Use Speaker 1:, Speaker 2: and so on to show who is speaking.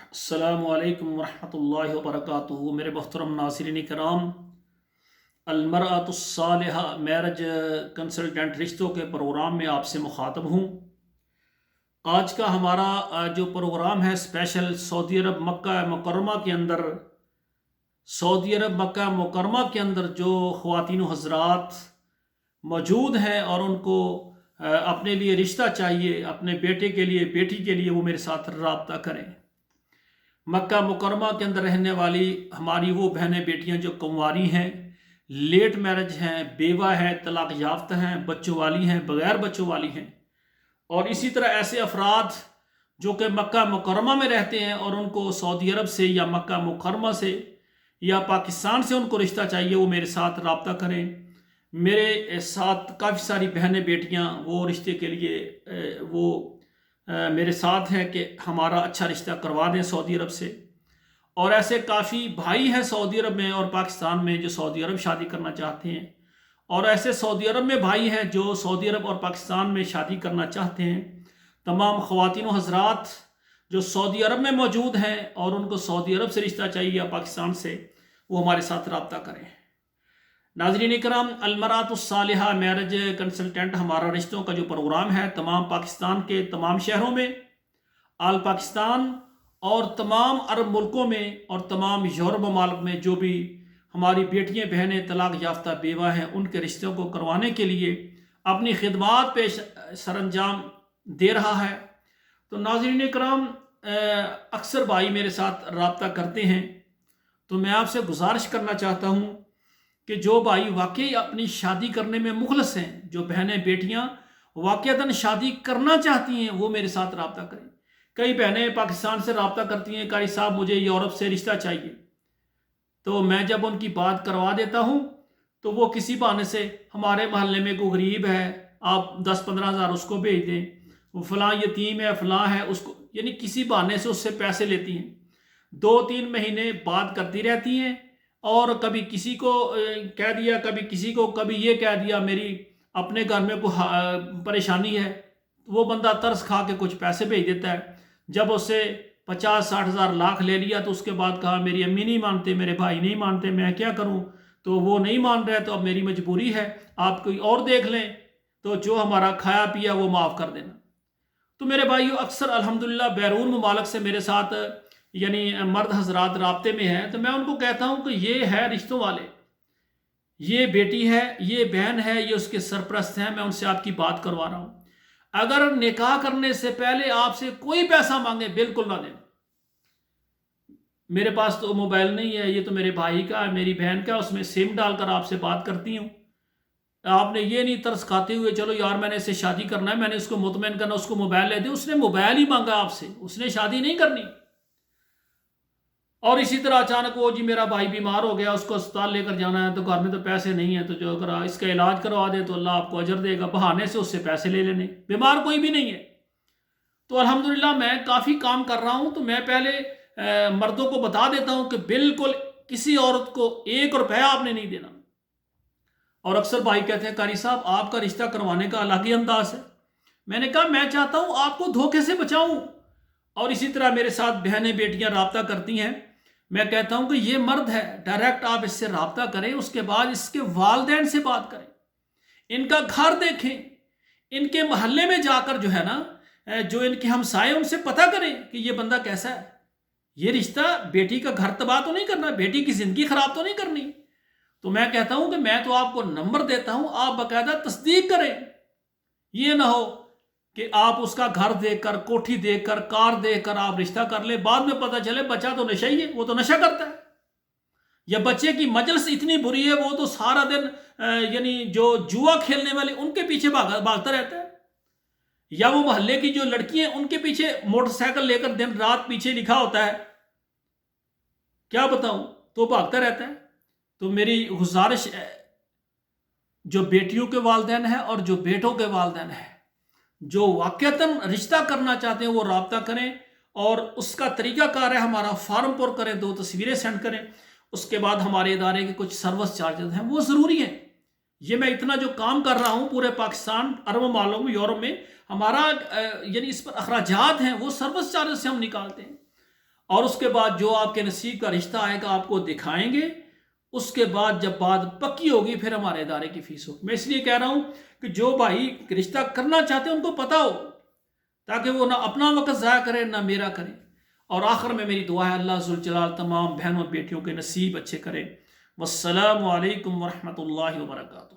Speaker 1: अस्सलामु अलैकुम वरहमतुल्लाहि वबरकातुहू। मेरे मोहतरम नाज़रीन करام, अलमरअतुस्सालिहा मैरिज कंसल्टेंट रिश्तों के प्रोग्राम में आपसे मुखातब हूँ। आज का हमारा जो प्रोग्राम है स्पेशल सऊदी अरब मक्का मुकर्रमा के अंदर, सऊदी अरब मक्का मुकर्रमा के अंदर जो ख़वातीन हज़रात मौजूद हैं और उनको अपने लिए रिश्ता चाहिए, अपने बेटे के लिए बेटी के लिए, वो मेरे साथ रब्ता करें। मक्का मुकरमा के अंदर रहने वाली हमारी वो बहनें बेटियां जो कुंवारी हैं, लेट मैरिज हैं, बेवा हैं, तलाक याफ्ता हैं, बच्चों वाली हैं, बग़ैर बच्चों वाली हैं, और इसी तरह ऐसे अफराद जो कि मक्का मुकरमा में रहते हैं और उनको सऊदी अरब से या मक्का मुकरमा से या पाकिस्तान से उनको रिश्ता चाहिए, वो मेरे साथ रब्ता करें। मेरे साथ काफ़ी सारी बहनें बेटियां वो रिश्ते के लिए मेरे साथ हैं कि हमारा अच्छा रिश्ता करवा दें सऊदी अरब से। और ऐसे काफ़ी भाई हैं सऊदी अरब में और पाकिस्तान में जो सऊदी अरब शादी करना चाहते हैं, और ऐसे सऊदी अरब में भाई हैं जो सऊदी अरब और पाकिस्तान में शादी करना चाहते हैं। तमाम ख़वातीन हज़रात जो सऊदी अरब में मौजूद हैं और उनको सऊदी अरब से रिश्ता चाहिए या पाकिस्तान से, वो हमारे साथ रब्ता करें। नाज़रीन इकराम, अलमरअतुस्सालिहा मैरिज कंसल्टेंट हमारा रिश्तों का जो प्रोग्राम है, तमाम पाकिस्तान के तमाम शहरों में, आल पाकिस्तान और तमाम अरब मुल्कों में और तमाम यूरोप ममालिक में जो भी हमारी बेटियां बहनें तलाक याफ्ता बेवा हैं, उनके रिश्तों को करवाने के लिए अपनी खिदमात पेश सरंजाम दे रहा है। तो नाज़रीन इकराम, अक्सर भाई मेरे साथ रब्ता करते हैं, तो मैं आपसे गुजारिश करना चाहता हूँ कि जो भाई वाकई अपनी शादी करने में मुखलस हैं, जो बहनें बेटियां वाकईतन शादी करना चाहती हैं, वो मेरे साथ रब्ता करें। कई बहनें पाकिस्तान से रब्ता करती हैं, कारी साहब मुझे यूरोप से रिश्ता चाहिए, तो मैं जब उनकी बात करवा देता हूँ तो वो किसी बहाने से हमारे मोहल्ले में कोई गरीब है, आप 10-15 हज़ार उसको भेज दें, वो फ़लाँ यतीम है, फ़लाँ है, उसको यानी किसी बहाने से उससे पैसे लेती हैं। 2-3 महीने बात करती रहती हैं और कभी किसी को कह दिया, कभी किसी को, कभी ये कह दिया मेरी अपने घर में कोई परेशानी है, वो बंदा तरस खा के कुछ पैसे भेज देता है। जब उससे 50-60 हज़ार लाख ले लिया तो उसके बाद कहा मेरी अम्मी नहीं मानते, मेरे भाई नहीं मानते, मैं क्या करूं? तो वो नहीं मान रहे, तो अब मेरी मजबूरी है, आप कोई और देख लें, तो जो हमारा खाया पिया वो माफ़ कर देना। तो मेरे भाइयों, अक्सर अल्हम्दुलिल्लाह बैरून ममालिक से मेरे साथ यानी मर्द हजरात राब्ते में हैं, तो मैं उनको कहता हूं कि ये है रिश्तों वाले, ये बेटी है, ये बहन है, ये उसके सरपरस्त हैं, मैं उनसे आपकी बात करवा रहा हूं। अगर निकाह करने से पहले आपसे कोई पैसा मांगे, बिल्कुल ना दें। मेरे पास तो मोबाइल नहीं है, ये तो मेरे भाई का है, मेरी बहन का, उसमें सिम डालकर आपसे बात करती हूँ। आपने ये नहीं तरस खाते हुए चलो यार मैंने इससे शादी करना है, मैंने उसको मुतमईन करना, उसको मोबाइल ले दे। उसने मोबाइल ही मांगा आपसे, उसने शादी नहीं करनी। और इसी तरह अचानक वो जी मेरा भाई बीमार हो गया, उसको अस्पताल लेकर जाना है, तो घर में तो पैसे नहीं है, तो जो अगर इसका इलाज करवा दे तो अल्लाह आपको अजर देगा। बहाने से उससे पैसे ले लेने, बीमार कोई भी नहीं है। तो अल्हम्दुलिल्लाह मैं काफ़ी काम कर रहा हूँ, तो मैं पहले मर्दों को बता देता हूँ कि बिल्कुल किसी औरत को 1 रुपया आपने नहीं देना। और अक्सर भाई कहते हैं कारी साहब आपका रिश्ता करवाने का अलग ही अंदाज है। मैंने कहा मैं चाहता हूँ आपको धोखे से बचाऊँ। और इसी तरह मेरे साथ बहनें बेटियां रब्ता करती हैं, मैं कहता हूं कि ये मर्द है, डायरेक्ट आप इससे रब्ता करें, उसके बाद इसके वालिदैन से बात करें, इनका घर देखें, इनके मोहल्ले में जाकर जो है ना, जो इनके हमसाए उनसे पता करें कि ये बंदा कैसा है। ये रिश्ता बेटी का घर तबाह तो नहीं करना, बेटी की जिंदगी खराब तो नहीं करनी। तो मैं कहता हूं कि मैं तो आपको नंबर देता हूं, आप बाकायदा तस्दीक करें। ये ना हो कि आप उसका घर देखकर, कोठी देखकर, कार देखकर आप रिश्ता कर ले, बाद में पता चले बच्चा तो नशा ही है, वो तो नशा करता है, या बच्चे की मजलिस इतनी बुरी है वो तो सारा दिन यानी जो जुआ खेलने वाले उनके पीछे भागता रहता है, या वो मोहल्ले की जो लड़की हैं उनके पीछे मोटरसाइकिल लेकर दिन रात पीछे लिखा होता है, क्या बताऊं, तो भागता रहता है। तो मेरी गुजारिश है, जो बेटियों के वालिदैन है और जो बेटों के वालिदैन है, जो वाकईतन रिश्ता करना चाहते हैं वो रब्ता करें। और उसका तरीकाकार है, हमारा फॉर्म पर करें, 2 तस्वीरें सेंड करें, उसके बाद हमारे इदारे के कुछ सर्विस चार्जेस हैं वो ज़रूरी हैं। ये मैं इतना जो काम कर रहा हूँ पूरे पाकिस्तान, अरब मालों में, यूरोप में, हमारा यानी इस पर अखराजात हैं वो सर्विस चार्जेस से हम निकालते हैं। اور اس کے بعد جو آپ کے نصیب کا رشتہ آئے گا آپ کو دکھائیں گے. اس کے بعد جب بات پکی ہوگی پھر ہمارے ادارے کی فیس ہوگی. میں اس لیے کہہ رہا ہوں کہ جو بھائی رشتہ کرنا چاہتے ہیں ان کو پتہ ہو، تاکہ وہ نہ اپنا وقت ضائع کریں نہ میرا کریں. اور آخر میں میری دعا ہے اللہ ذوالجلال تمام بہنوں اور بیٹیوں کے نصیب اچھے کرے. والسلام علیکم ورحمۃ اللہ وبرکاتہ.